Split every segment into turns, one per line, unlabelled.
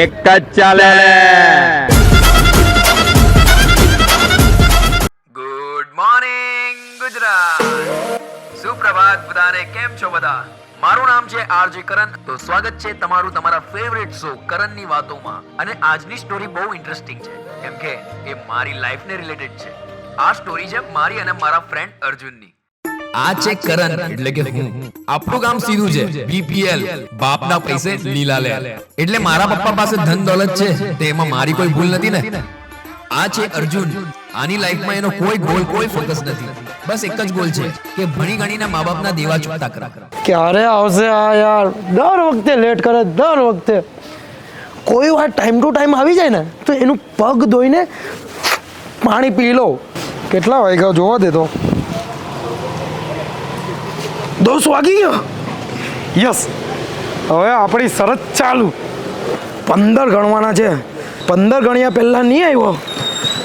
એક જ ચાલે.
Good morning Gujarat. સુપ્રભાત બધાને. કેમ છો બધા? મારું નામ છે આરજે કરણ. તો સ્વાગત છે તમારું તમારા ફેવરેટ શો કરણની વાતોમાં. અને આજની સ્ટોરી બહુ ઇન્ટરેસ્ટિંગ છે કેમ કે એ મારી લાઈફને રિલેટેડ છે. આ સ્ટોરી છે મારી અને મારા ફ્રેન્ડ અર્જુનની.
આ છે કરણ એટલે કે હું. આપણું કામ સીધું છે, બીપીએલ, બાપના પૈસે લીલા લે. એટલે મારા પપ્પા પાસે ધન દોલત છે, તેમાં મારી કોઈ ભૂલ નથી ને. આ છે અર્જુન. આની લાઈફમાં એનો કોઈ ગોલ, કોઈ ફોકસ નથી. બસ એક જ ગોલ છે કે ભણી ગણીને મા બાપના દેવા ચૂકતા કરા.
ક્યારે આવશે આ યાર? દર વખતે લેટ કરે, દર વખતે. કોઈ વાર ટાઈમ ટુ ટાઈમ આવી જાય ને તો એનું પગ ધોઈને પાણી પી લો. કેટલા વાગ્યા જોવા દે તો. 10 વાગી ગયો. યસ, હવે આપણી શરત ચાલુ. 15 ગણવાના છે. 15 ગણ્યા પહેલાં નહીં આવ્યો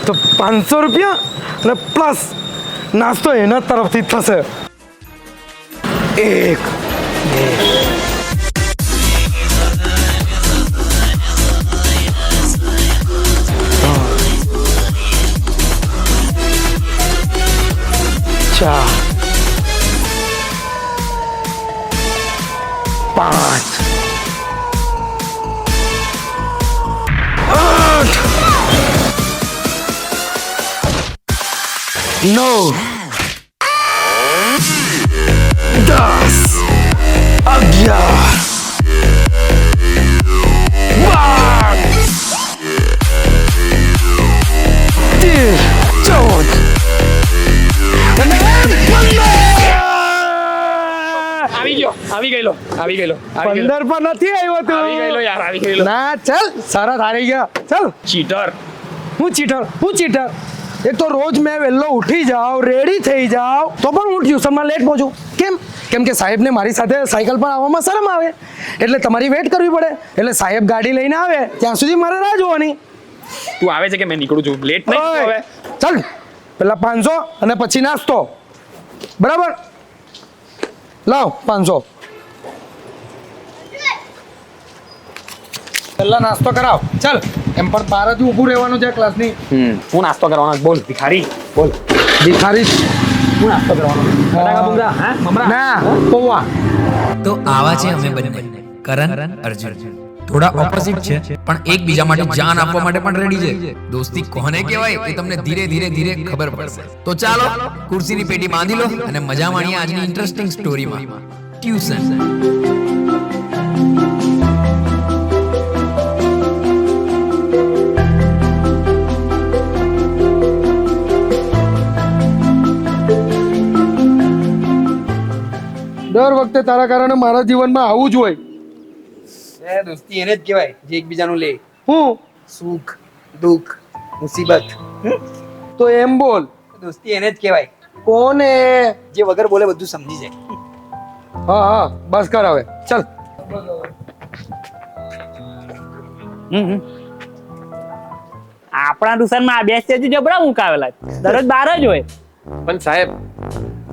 તો 500 રૂપિયા અને પ્લસ નાસ્તો એના તરફથી થશે. 1 2 4 5 8 9 10 11
આવી ગયેલો
15 પર નથી આવ્યો તું.
યાર આવી ગયેલો.
ના ચાલ, સારા હારી ગયા. ચાલ.
ચીટર.
હું ચીટર. એક તો રોજ મેં વહેલો ઉઠી જાઉં, રેડી થઈ જાઉં, તો પણ હું ટ્યુશનમાં લેટ પહોંચું. કેમ કે સાહેબને મારી સાથે સાયકલ પર આવવામાં શરમ આવે, એટલે તમારી વેટ કરવી પડે. એટલે સાહેબ ગાડી લઈને આવે ત્યાં સુધી મારે રાહ જોવાની.
તું આવે છે કે મેં નીકળું છું? લેટ નહીં
ઓય,
હવે.
ચાલ પેલા 500 અને પછી નાસ્તો. બરાબર, લાવ 500. પેલા નાસ્તો કરાવ. ચાલ, એમ પણ બહાર જ ઊભું રહેવાનું છે ક્લાસની.
હું નાસ્તો કરવાનો. બોલ ભિખારી, બોલ.
ભિખારી
હું નાસ્તો કરવાનો. બટાકા ભૂંગળા, હા મમરા.
ના, પૌવા.
તો આવા છે અમે બંને, કરણ, અર્જુન. થોડા ઓપોઝિટ છે પણ એકબીજા માટે જાન આપવા માટે પણ રેડી છે. દોસ્તી કોને કહેવાય એ તમને ધીરે ધીરે ખબર પડશે. તો ચાલો ખુરશીની પેટી બાંધી લો અને મજા માણીએ આજની ઇન્ટરેસ્ટિંગ સ્ટોરીમાં. ટ્યુશન.
દર વખતે તારા કારણે મારા જીવનમાં આવું જ હોય.
દોસ્તી એને જ કહેવાય જે એકબીજાનું લે.
હું
સુખ, દુઃખ, મુસીબત.
તો એમ બોલ.
દોસ્તી એને જ કહેવાય
કોને?
જે વગર બોલે બધું સમજી જાય.
હા, બસ કર હવે. ચાલ.
આપણા ટ્યુશનમાં આ બે સ્ટેચ્યુ જબરા મુકાવેલા છે. દરરોજ 12 જ હોય.
પણ સાહેબ,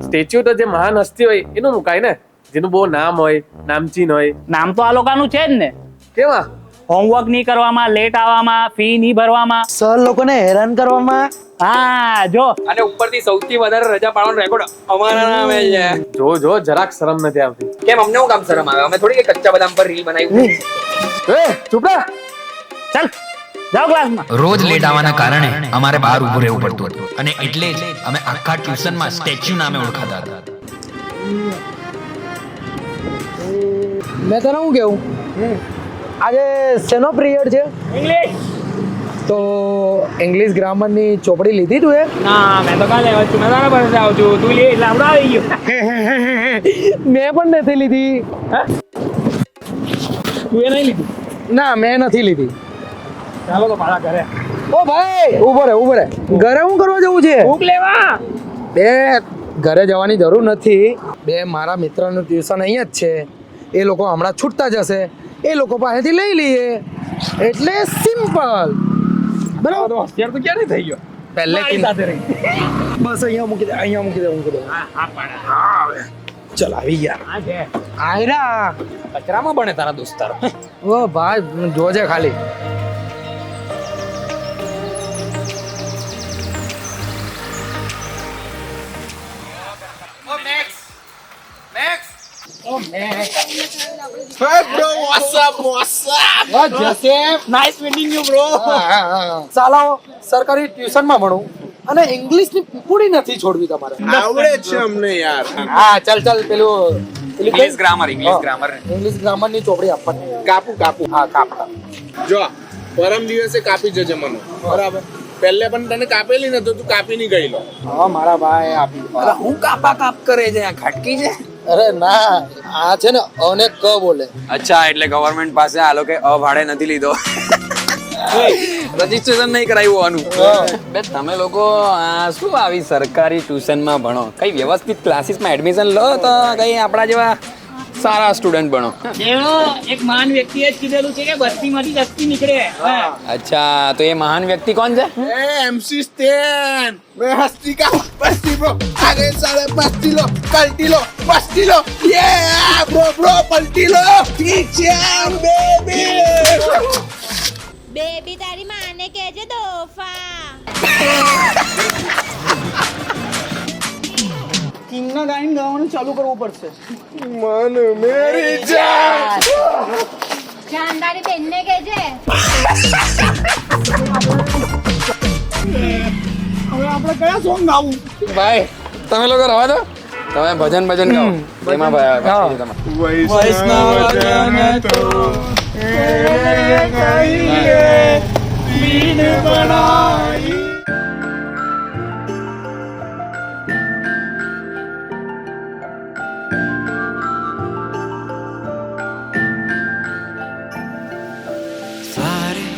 સ્ટેચ્યુ તો જે મહાન હસ્તી હોય એનું મુકાય ને, જેનું બહુ નામ હોય, નામચીન હોય.
નામ તો આ લોકોનું છે જ ને.
કેવા?
હોમવર્ક નહીં કરવામાં, લેટ આવવામાં, ફી નહીં ભરવામાં.
સર લોકોને હેરાન કરવામાં.
હા જો.
અને ઉપરથી સૌથી વધારે રજા પાડવાનો રેકોર્ડ અમારા નામે છે.
જો જરાક શરમ નથી આવતી.
કેમ અમને હું કામ શરમ આવે? અમે થોડી કે કચ્ચા બદામ પર રીલ બનાવી.
ચૂપ રહે.
ચાલ જાઓ ક્લાસમાં.
રોજ લેટ આવવાના કારણે અમારે બહાર ઊભું રહેવું પડતું હતું અને એટલે જ અમે આખા ટ્યુશનમાં સ્ટેચ્યુ નામે ઓળખાતા હતા.
મેં તને શું કેવું, આજે શેનો પિરિયડ છે?
ઇંગ્લિશ.
તો ઇંગ્લિશ ગ્રામરની ચોપડી લીધી તું?
ના મેં તો કાલે આવ્યો છું. મેં તારા પાસે આવું છું. તું લે એટલે આપણે આવી ગયો.
મેં પણ નથી લીધી.
તું એ નહીં લીધું?
ના, મેં નથી લીધી.
ચાલો તો પાછા ઘરે.
ઓ ભાઈ, ઊભો રહે. ઘરે શું કરવા જવું છે?
બુક લેવા.
બે ઘરે જવાની જરૂર નથી. બે મારા મિત્રનું ટ્યુશન અહીંયા જ છે. એ લોકો હમણાં છૂટતા જશે, એ લોકો પાસેથી લઈ લઈએ. એટલે સિમ્પલ. બરાબર.
હોશિયાર તો ક્યારે થઈ ગયો?
પહેલેથી
સાથે રહી.
બસ અહીંયા મૂકી દે.
હા પાડે.
ચલ આવી ગયા
આ છે
આયરા
કચરામાં બને તારા દોસ્તારો
ઓ ભાઈ જોજે ખાલી ચાલો સરકારી ટ્યુશનમાં ભણું અને ઇંગ્લિશની પીપુડી નથી છોડવી તમારે
આવડે છે અમને યાર
હા ચાલ પેલું
ઇંગ્લિશ ગ્રામર
ઇંગ્લિશ ગ્રામરની ચોપડી આપવાની
કાપુ
હા કાપ
જો પરમ દિવસે કાપી જજે મને બરાબર પહેલે પણ તને કાપેલી ને તો તું કાપી નહીં ગઈ લો
હા મારા ભાઈ આપી
હું કાપ કરે છે આ ખાટકી છે
અરે ના આ છે ને અને ક બોલે
અચ્છા એટલે ગવર્મેન્ટ પાસે આ લોકો ભાડે નથી લીધો રજીસ્ટ્રેશન નહીં કરાવ્યું આનું બે તમે લોકો શું આવી સરકારી ટ્યુશનમાં ભણો કઈ વ્યવસ્થિત ક્લાસીસમાં એડમિશન લો તો કઈ આપણા જેવા સારા સ્ટુડન્ટ બનો
એક મહાન વ્યક્તિએ જ કીધેલું છે કે બસ્તીમાંથી શક્તિ નીકળે હા.
અચ્છા તો એ મહાન વ્યક્તિ કોણ છે
ए एमसी स्टैन मैं हस्ती का बस्ती ब्रो आगे साले बस्ती लो कल्टी लो बस्ती लो ये ब्रो पलटी लो पीछे बेबी
બેબી તારી માને કહેજે દોફા
કિંગના ગાઈને ગાવાનું ચાલુ કરવું પડશે
मन मेरी जान
જાનદારી બેનને કહેજે
ભાઈ તમે લોકો રવા દો તમે ભજન ગાઓ એમાં
वैष्णव तो
सारे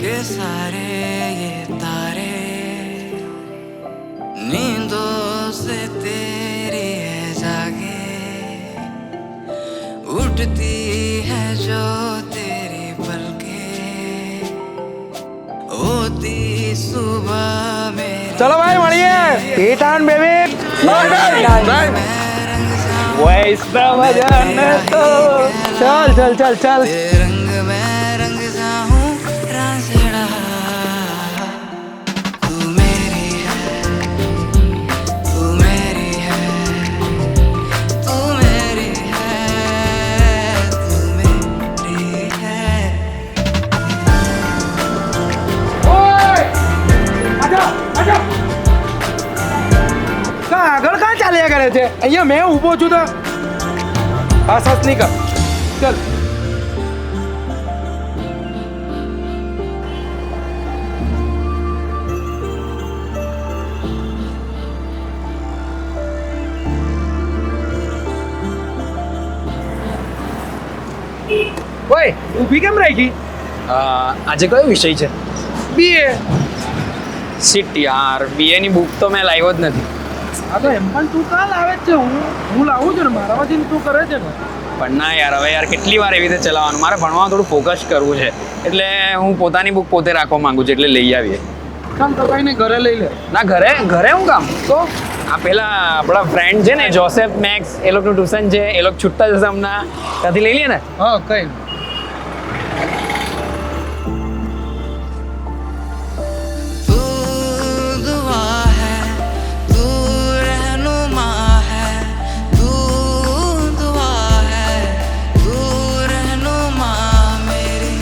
के सारे ये तारे नींदों से तेरी है जागे उठती है जो तेरी पलकें होती सुबह मेरी
ચલો ભાઈ મળીએ ઈટાન બેબી
વૈષ્ણવજન તો
ચાલ
रंग में रंग जाऊं रांझड़ा तू मेरी है तू मेरी है तू मेरी है तू मेरी है
આગળ કાં ચાલ્યા કરે છે અહીંયા મેં ઊભો છું તો હા સસ નહીં કર ચાલ ઓય ઊભી કેમ રાખી
આજે કયો વિષય છે
બીએ
સીટ યાર બીએ ની બુક તો મેં લાવ્યો જ નથી
આ તો એમ પણ તું કાલ આવે જ છે હું લાવું છું ને મારામાંથી તું કરે છે ને
પણ ના યાર હવે યાર કેટલી વાર એવી રીતે ચલાવવાનું મારે ભણવામાં થોડું ફોકસ કરવું છે એટલે હું પોતાની બુક પોતે રાખવા માંગુ છું એટલે લઈ આવીએ
કામ તો કઈ નહીં ઘરે લઈ લે
ના ઘરે હું કામ તો આ પેલા આપણા ફ્રેન્ડ છે ને જોસેફ મેક્સ એ લોકોનું ટ્યુશન છે એ લોકો છૂટતા જશે હમણાં ત્યાંથી લઈ લઈએ ને
હા કઈ
तू दुआ है तू रहनुमा है तू दुआ है तू रहनुमा मेरी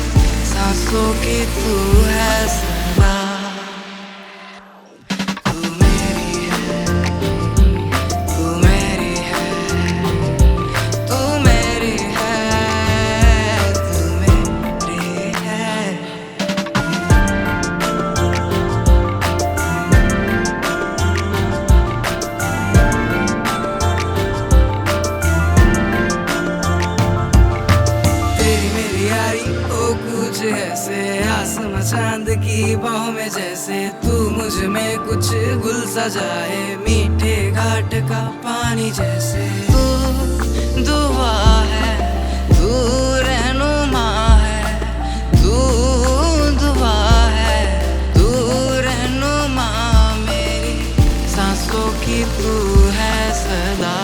सांसों की तू है सदा तू मेरी है तू मेरी है तू मेरी है तू मेरी है तेरी मेरी यारी ओ कुछ ऐसे आसमां चांद की बाहों में जैसे तू मुझ में कुछ गुल सजाए मीठे घाट का पानी जैसे तू दुआ है तू रहनुमा है तू दुआ है तू रहनुमा मेरी सांसों की तू है सदा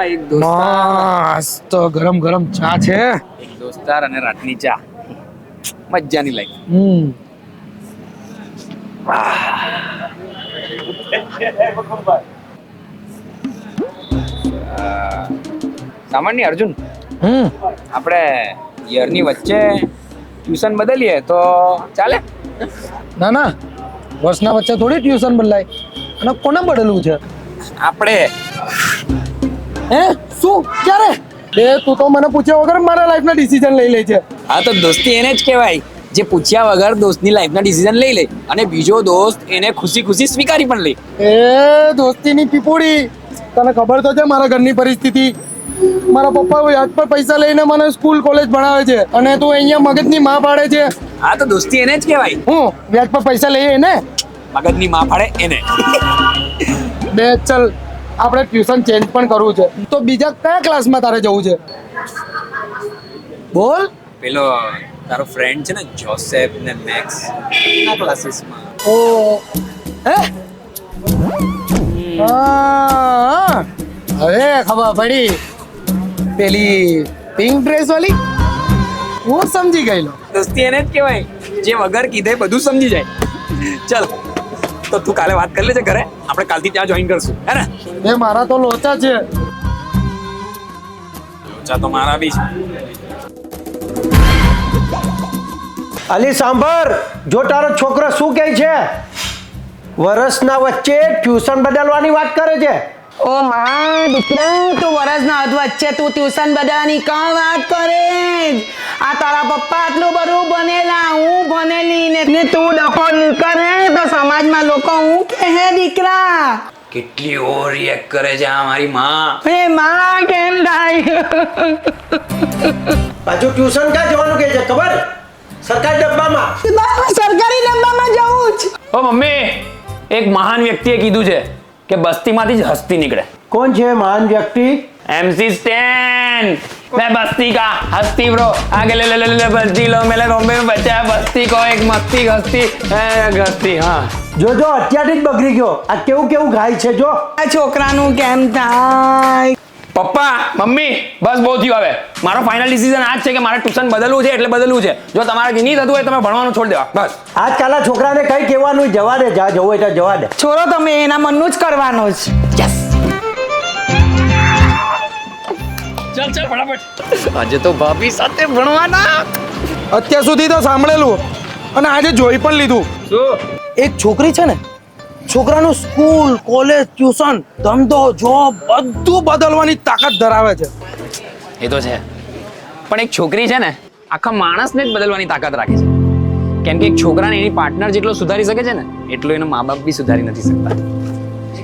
એક દોસ્તાર
મસ્ત ગરમ ગરમ ચા છે.
એક દોસ્તાર અને રાતની ચા મજાની લાઈફ. સામાન્ય અર્જુન, આપણે યરની વચ્ચે ટ્યુશન બદલીએ તો ચાલે?
ના ના, વર્ષના વચ્ચે થોડી ટ્યુશન બદલાય. અને કોને બદલવું છે?
આપણે
હે શું ક્યારે? બે તું તો મને પૂછ્યા વગર મારા લાઈફના ડિસિઝન લઈ લે છે.
હા તો દોસ્તી એને જ કહેવાય જે પૂછ્યા વગર દોસ્તની લાઈફના ડિસિઝન લઈ લે અને બીજો દોસ્ત એને ખુશી ખુશી સ્વીકારી પણ લે.
એ દોસ્તીની પીપુડી, તને ખબર તો છે મારા ઘરની પરિસ્થિતિ. મારા પપ્પા વ્યાજ પર પૈસા લઈને મને સ્કૂલ કોલેજ ભણાવે છે અને તું અહીંયા મગજની માં પાડે છે.
હા તો દોસ્તી એને જ કહેવાય.
હું વ્યાજ પર પૈસા લઈએ ને?
મગજની માં પાડે એને.
બે ચલ, આપણે ટ્યુશન ચેન્જ પણ કરવું છે. તો બીજા કયા ક્લાસમાં તારે જવું છે? બોલ.
પેલો તારો ફ્રેન્ડ છે ને જોસેફ ને મેક્સ, એના ક્લાસીસમાં.
ઓ હે હા, હવે ખબર પડી. પેલી પિંક ડ્રેસ વાળી હું સમજી ગયેલો.
દોસ્તી એને જ કહેવાય જે વગર કીધે બધું સમજી જાય. ચલ તો તું કાલે વાત કરી લેજે ઘરે, આપણે કાલથી ત્યાં જોઈન કરશું, હે ને?
એ મારા તો લોચા છે.
લોચા તો મારા બી છે.
અલી સાંભળ, જો તારો છોકરો શું કહે છે? વર્ષના વચ્ચે ટ્યુશન બદલવાની વાત કરે છે.
ઓ માં દીકરા, તું વરસના વચ્ચે તું ટ્યુશન બદલવાની કા વાત કરે? આ તારા પપ્પા આટલું બધું ભણેલા, હું ભણેલી ને તું ડખો કરે તો સમાજમાં લોકો હું કહે દીકરા?
કેટલી ઓવર રિએક્ટ કરે છે આ મારી માં.
એ માં કેમ થાય?
પાછું ટ્યુશન ક્યાં જવાનું કહે છે ખબર? સરકારી ડબ્બામાં.
સરકારી ડબ્બામાં જવું જ.
ઓ મમ્મી, એક મહાન વ્યક્તિએ કીધું છે કે બસ્તીમાંથી જ હસ્તી નીકળે.
કોણ છે મહાન વ્યક્તિ?
MC स्टैन, मैं बस्ती का हस्ती ब्रो, आगे ले ले ले ले बस्ती लो, मेरे बॉम्बे में बचा है बस्ती को एक मस्ती हस्ती हस्ती. હા
જો અત્યારથી જ બગડી ગયો. આ કેવું કેવું ગાય છે જો.
આ છોકરાનું કેમ થાય?
પપ્પા મમ્મી, બસ બહુ થયું હવે. મારો ફાઇનલ ડિસિઝન આ જ છે કે મારે ટ્યુશન બદલવું છે એટલે બદલવું છે. જો તમારાથી નહીં થતું હોય તમે ભણવાનું છોડી દેવા બસ.
આજકાલના છોકરાને કઈ કહેવાનું? જવા દે, જા જવું હોય તો જવા દે.
છોરો તમે એના મનનું જ કરવાનો જ.
ચાલ ચાલ ફટાફટ. આજે તો ભાભી સાથે ભણવાના.
અત્યાર સુધી તો સાંભળેલું અને આજે જોઈ પણ લીધું.
શું?
એક છોકરી છે ને, છોકરાનું સ્કૂલ કોલેજ ટ્યુશન ધંધો જોબ બધું બદલવાની તાકાત ધરાવે છે.
એ તો છે, પણ એક છોકરી છે ને આખા માણસને જ બદલવાની તાકાત રાખે છે. કેમ કે એક છોકરાને એની પાર્ટનર જેટલો સુધારી શકે છે ને એટલો એનો મા બાપ બી સુધારી નથી શકતા.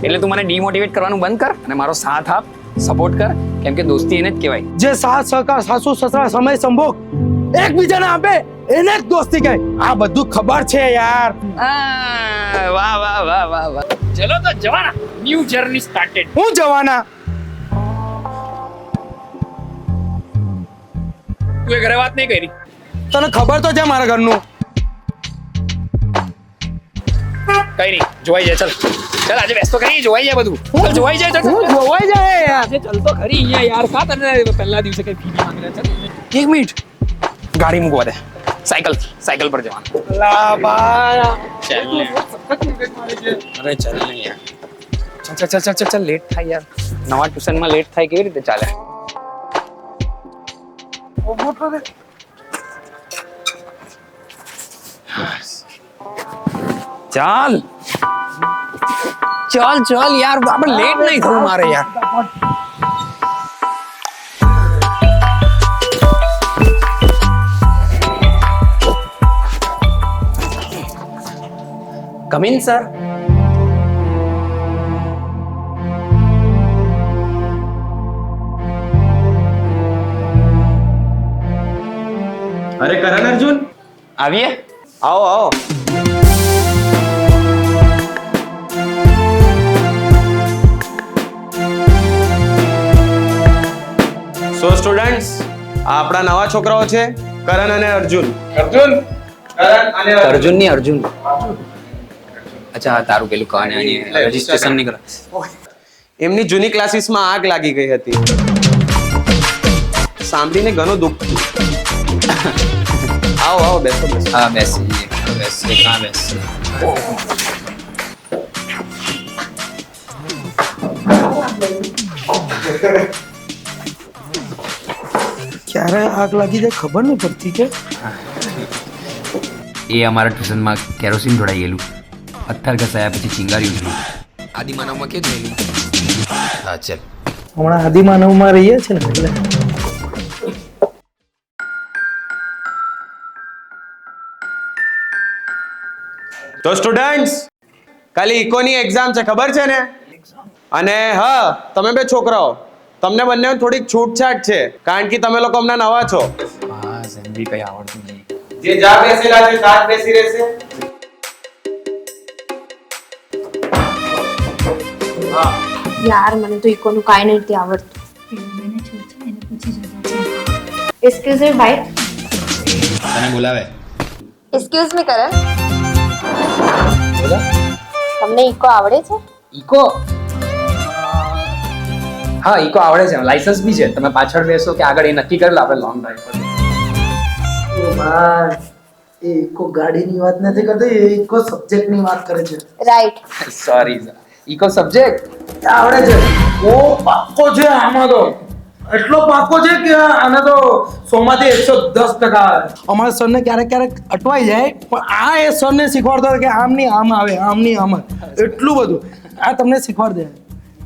એટલે તું મને ડિમોટિવેટ કરવાનું બંધ કર અને મારો સાથ આપ, સપોર્ટ કર. કેમ કે દોસ્તી એને જ કહેવાય.
જે સાથ સહકાર સાસુ સસરા સમય સંભોગ એકબીજાને આપે એને જ દોસ્તી કહે. આ બધું ખબર છે યાર.
વાહ વાહ વાહ વાહ વાહ. ચલો તો જવાના, ન્યૂ જર્ની સ્ટાર્ટેડ.
હું જવાના.
તું એ ઘરે વાત નહીં કરી?
તને ખબર તો છે મારા ઘરનું.
કઈ નહીં, જોવાઈ જાય. ચાલ ચાલ આજે બેસતો કરી, જોવાઈ જાય બધું. ચાલ જોવાઈ જાય.
હું જોવાઈ જાય યાર.
આજે ચાલ તો ખરી અહીંયા યાર. કા તને પહેલા દિવસે કઈ ફી માંગે છે? એક મિનિટ, ગાડી મૂકવા દે. સાયકલ પર જવાનું.
લા બા
ચાલ ને. અરે ચાલ ને યાર. ચાલ લેટ થાય યાર. નવા ટ્યુશનમાં લેટ થાય કેવી રીતે ચાલે? ચાલ ચાલ ચાલ યાર, આપણે લેટ નહીં થવું મારે યાર. Come in sir.
અરે કરણ અર્જુન,
આવીએ.
આવો આવો. સો સ્ટુડન્ટ્સ, આ આપણા નવા છોકરાઓ છે કરણ અને અર્જુન.
અર્જુન ની અર્જુન. અચ્છા તારું પેલું કહાની રજીસ્ટ્રેશન નહીં કરે.
એમની જૂની ક્લાસીસમાં આગ લાગી ગઈ હતી. સાંભળીને ઘણું દુઃખ થયું. આવો આવો બેસો બેસો.
હા બેસીએ કાં બેસીએ.
ક્યારે આગ લાગી જાય ખબર નહીં પડતી કે
એ અમારા ટ્યુશનમાં કેરોસીન ઢોળાઈ ગયેલું. પથ્થર ઘસાયા પછી ચિંગારી ઉઠી. આદિમાનવમાં કે જોયેલું? હા ચાલ.
હમણાં આદિમાનવમાં રહીએ છે ને એટલે
તો સ્ટુડન્ટ્સ કાલે ઇકોની એક્ઝામ છે ખબર છે ને? અને હા તમે બે છોકરાઓ તમને બંને થોડીક છૂટછાટ છે કારણ કે તમે લોકો હમણાં નવા છો.
હા સમજી કઈ આવડતું નહીં.
જે જા બેસેલા છે જા જ બેસી રહેશે.
યાર મને તો ઇકોનું કાંઈ નથી આવડતું. એક્સક્યુઝ મી ભાઈ.
તને બોલાવે.
એક્સક્યુઝ મી કરણ. તમને ઇકો આવડે છે?
ઇકો હા ઇકો આવડે છે, લાયસન્સ બી છે. તમે પાછળ બેસો કે આગળ એ નક્કી કરેલું આપણે લોંગ ડ્રાઈવ પર.
એ ઇકો ગાડીની વાત નથી કરતો, એ ઇકો સબ્જેક્ટની વાત કરે છે.
રાઈટ.
સોરી ઇકો સબ્જેક્ટ
આવડે છે. ઓ પાક્કો છે આમાં તો, એટલો પાક્કો છે કે આને તો 100 માંથી 110% આવે. અમારા સરને ક્યારેક ક્યારેક અટવાઈ જાય પણ આ એ સરને શીખવાડતો હોય કે આમ નહીં આમ આવે, આમ નહીં આમ આવે. એટલું બધું આ તમને શીખવાડ દે.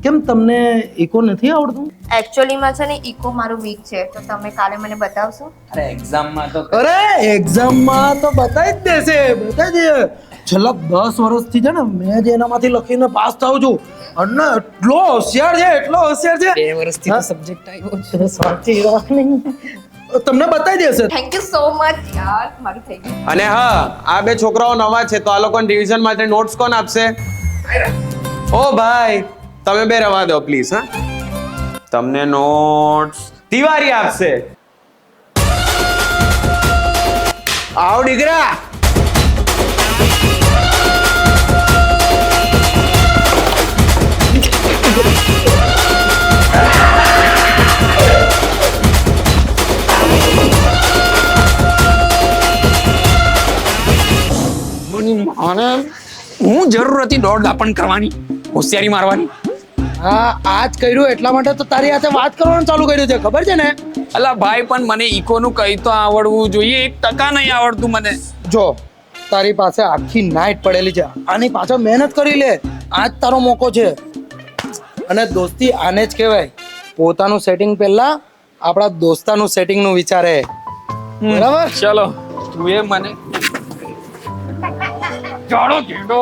કેમ તમને ઇકો નથી આવડતું?
એકચ્યુઅલીમાં છે ને ઇકો મારું વીક છે, તો તમે કાલે મને બતાવશો?
અરે એક્ઝામમાં તો
અરે એક્ઝામમાં તો બતાવી જ દેશે, બતાવી દે. છેલ્લા 10 વર્ષથી છે ને મેં જ એનામાંથી લખીને પાસ થાઉં છું અને એટલો હોશિયાર છે, એટલો હોશિયાર છે.
2 વર્ષથી તો સબ્જેક્ટ આવ્યો છે.
સાચી વાત નહીં, તમને બતાવી દેશે.
થેન્ક યુ સો મચ યાર, મારું થઈ ગયું.
અને હા આ બે છોકરાઓ નવા છે તો આ લોકોને રિવિઝન માટે નોટ્સ કોણ આપશે? ઓ ભાઈ તમે બે રવા દો પ્લીઝ. હા તમને નોટ્સ તિવારી આપશે. આવ દીકરા.
હું જરૂર હતી દોડ દાપણ કરવાની, હોશિયારી મારવાની.
હા આજ કર્યું એટલા માટે તો તારી સાથે વાત કરવાનું ચાલુ કર્યું છે, ખબર છે ને?
અલા ભાઈ પણ મને ઇકોનું કઈ તો આવડવું જોઈએ. 1% નહીં આવડતું મને.
જો તારી પાસે આખી નાઈટ પડેલી છે, આની પાછળ મહેનત કરી લે. આજ તારો મોકો છે. અને દોસ્તી આને જ કહેવાય, પોતાનું સેટિંગ પહેલા આપણા દોસ્તાનું સેટિંગનું વિચારે. બરાબર?
ચલો તું એ મને જાડો ઘેડો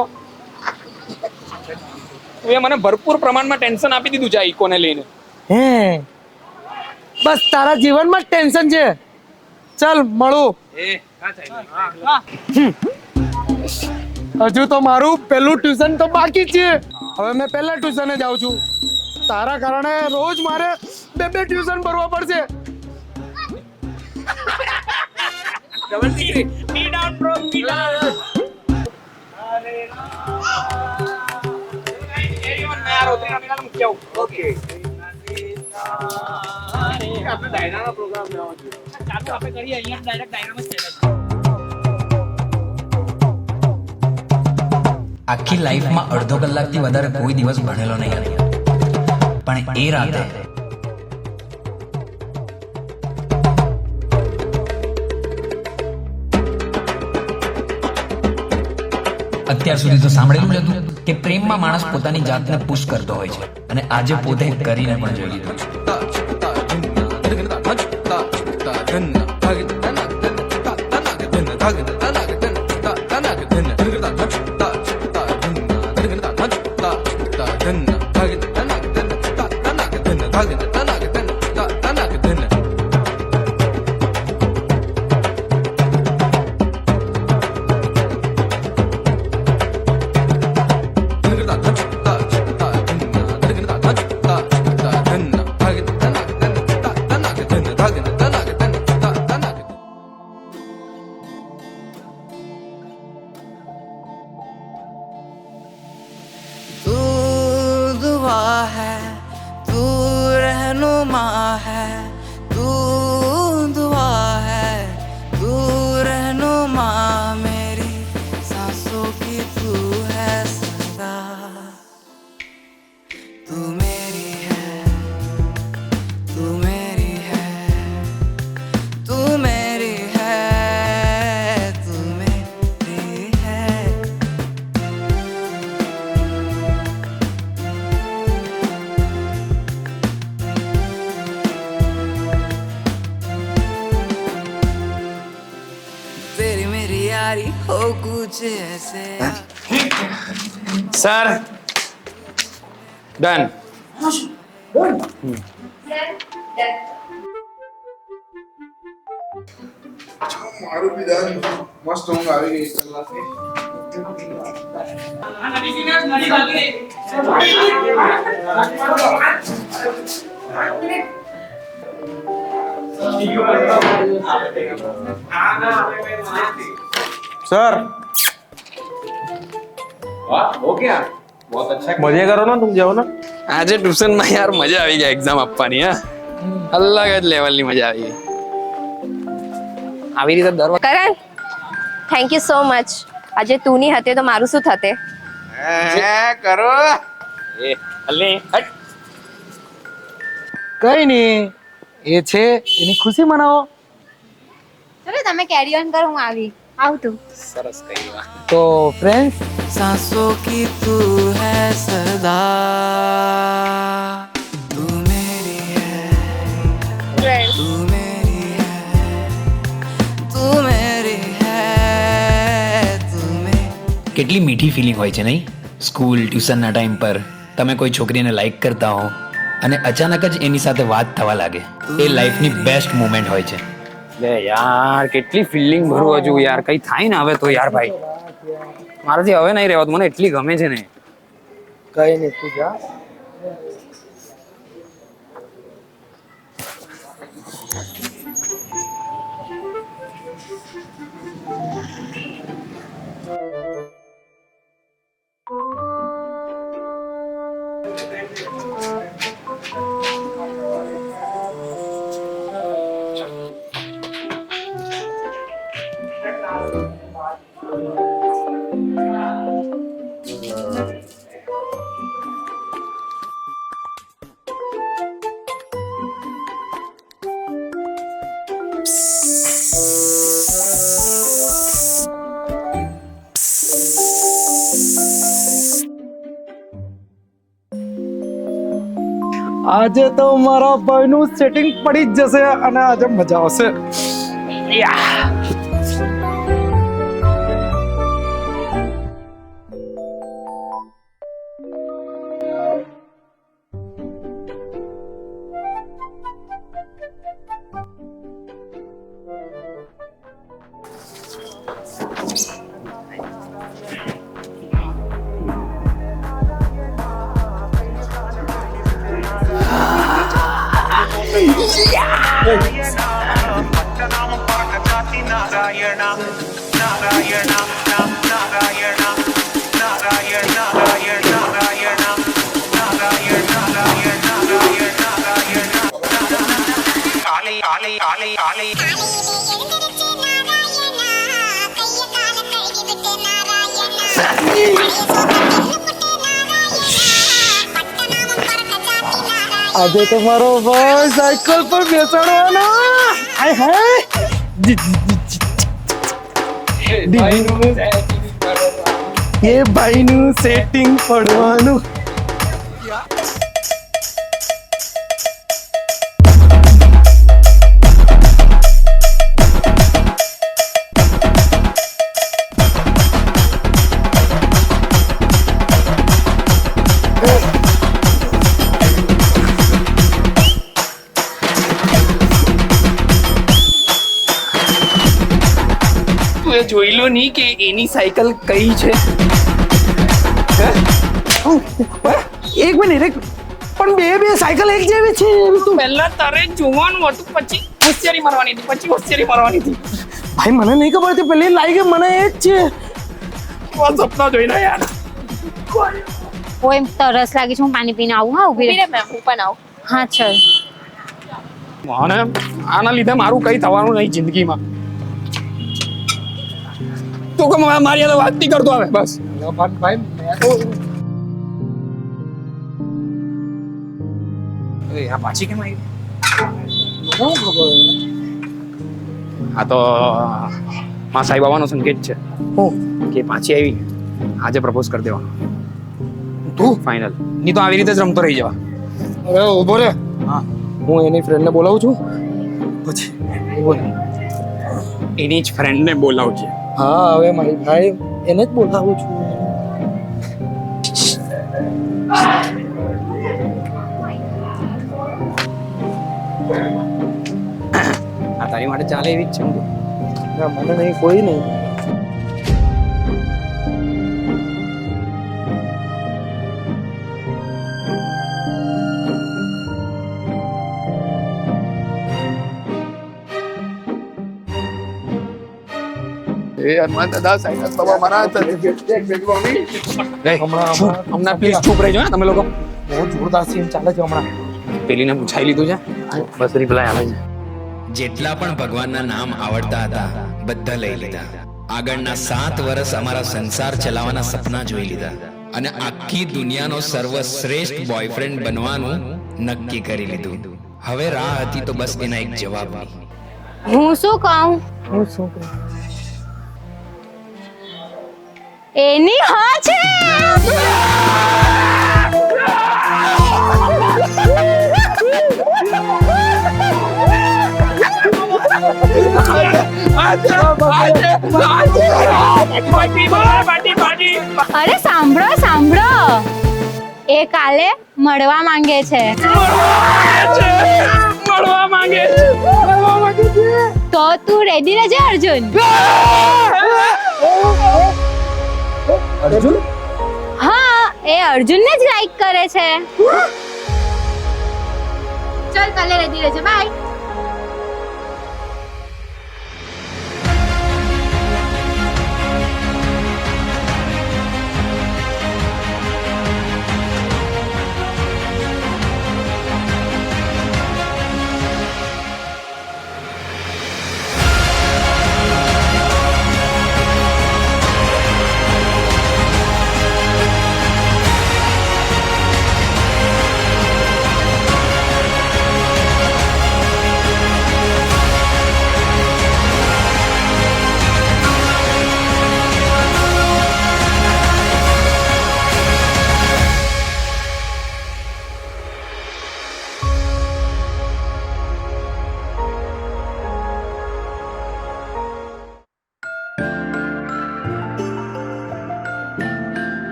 તું એ મને ભરપૂર પ્રમાણમાં ટેન્શન આપી દીધું છે આ ઇકોને લઈને.
હે બસ તારા જીવનમાં ટેન્શન છે. ચાલ મળું. હજુ તો મારું પહેલું ટ્યુશન તો બાકી છે. હવે મેં પહેલા ટ્યુશને જાઉં છું. તારા કારણે રોજ મારે 2 ટ્યુશન ભરવા પડશે.
આખી લાઈફમાં અડધો કલાકથી વધારે કોઈ દિવસ ભણેલો નહીં હતો, પણ એ રાતે અત્યાર સુધી તો સાંભળેલું જ હતું કે પ્રેમમાં માણસ પોતાની જાતને પુશ કરતો હોય છે, અને આજે પોતે કરીને પણ જોઈ લીધું છે.
तू दुआ है ओ कुछ ऐसे
સર ડન.
મારું બી દાન મસ્ત ઊંઘ આવી ગઈ કલાકની.
सर मजे करो ना तुम जाओ ना.
આજે ટ્યુશન માં યાર મજા આવી ગઈ એક્ઝામ આપવાની. હા, અલગ જ લેવલની મજા આવી ગઈ. આવી રીતે દર વખતે
કરણ થેન્ક યુ સો મચ. આજે તું ની હતી તો મારું શું થતે?
કરો
એ અલ્લે હટ.
કઈ નહીં, એ છે એની ખુશી મનાવો.
ચલો તમે કેરી ઓન કરો, હું આવી તું.
સરસ કહી વાત.
તો ફ્રેન્ડ્સ,
सांसों की तू है सरदार तू मेरी है तू मेरी है तू मेरी है तू मेरी.
કેટલી મીઠી ફિલિંગ હોય છે નહીં? સ્કૂલ ટ્યુશનના ટાઈમ પર તમે કોઈ છોકરીને લાઈક કરતા હો અને અચાનક જ એની સાથે વાત થવા લાગે, એ લાઈફની બેસ્ટ મોમેન્ટ હોય છે.
લે યાર કેટલી ફિલિંગ ભરવા હજુ યાર. કઈ થાય ને હવે તો યાર ભાઈ, મારાથી હવે નહીં રહેવાતું. મને એટલી ગમે છે ને.
કઈ નહીં, તું જા. આજે તો મારા ભાઈનું સેટિંગ પડી જ જશે અને આજે મજા આવશે. આજે તો મારો ભાઈ સાયકલ પર બેસાડવાનો. હાય હાય, એ ભાઈનું સેટિંગ પડવાનું.
જોઈ લો નહીં કે એની સાયકલ કઈ છે.
એક મિનિટ, પણ બે સાયકલ એક જેવી છે.
પહેલા તારે જોવાનું હતું, પછી હોશિયારી મારવાની હતી, પછી હોશિયારી મારવાની હતી.
ભાઈ મને નહીં ખબર હતી, પેલી લાગી ગઈ મને એ જ છે.
સપના જોઈને યાર.
ઓય તરસ લાગી છે, હું પાણી પીને આવું. હા ઊભી રહે મેમ, હું પણ આવું. હા ચલ.
મને આના લીધે મારું કઈ થવાનું નહીં જિંદગીમાં. તું કે મારી સાથે વાત નહીં કરતો હવે બસ. આ પાછી કેમ આવી? આ તો મા સાઈ બાબાનો સંકેત છે કે પાછી આવી. આજે પ્રપોઝ કરી દેવાનો. તું ફાઇનલ નહીં તો આવી રીતે જ રમતો રહી જવા.
અરે ઉભો રે, હું એની ફ્રેન્ડને બોલાવું છું, પછી
એની જ ફ્રેન્ડને બોલાવજે.
હા હવે મારી ભાઈ એને જ બોલાવું છું.
આ તારી માટે ચાલે એવી જ છે હું.
ના મને નહીં, કોઈ નહીં.
હમણાં પ્લીઝ ચૂપ રહેજો હા તમે લોકો.
બહુ જોરદાર સીન ચાલે છે હમણાં.
પેલીને પૂછાઈ લીધું છે.
બસ રિપ્લાય આવે છે.
જેટલા પણ ભગવાનના નામ આવડતા હતા બધા લઈ લીધા. આગળના 7 વર્ષ અમારા સંસાર ચલાવવાના સપના જોઈ લીધા અને આખી દુનિયાનો સર્વશ્રેષ્ઠ બોયફ્રેન્ડ બનવાનું નક્કી કરી લીધું. હવે રાહ હતી તો બસ એના એક જવાબની.
હું શું કહું? એની હા છે. અરે સાંભળો સાંભળો, એ કાલે મળવા માંગે છે. તો તું રેડી રહેજે અર્જુન.
અર્જુન
હા, એ અર્જુનને જ લાઈક કરે છે. ચલ કાલે રેડી રહેજે. બાય.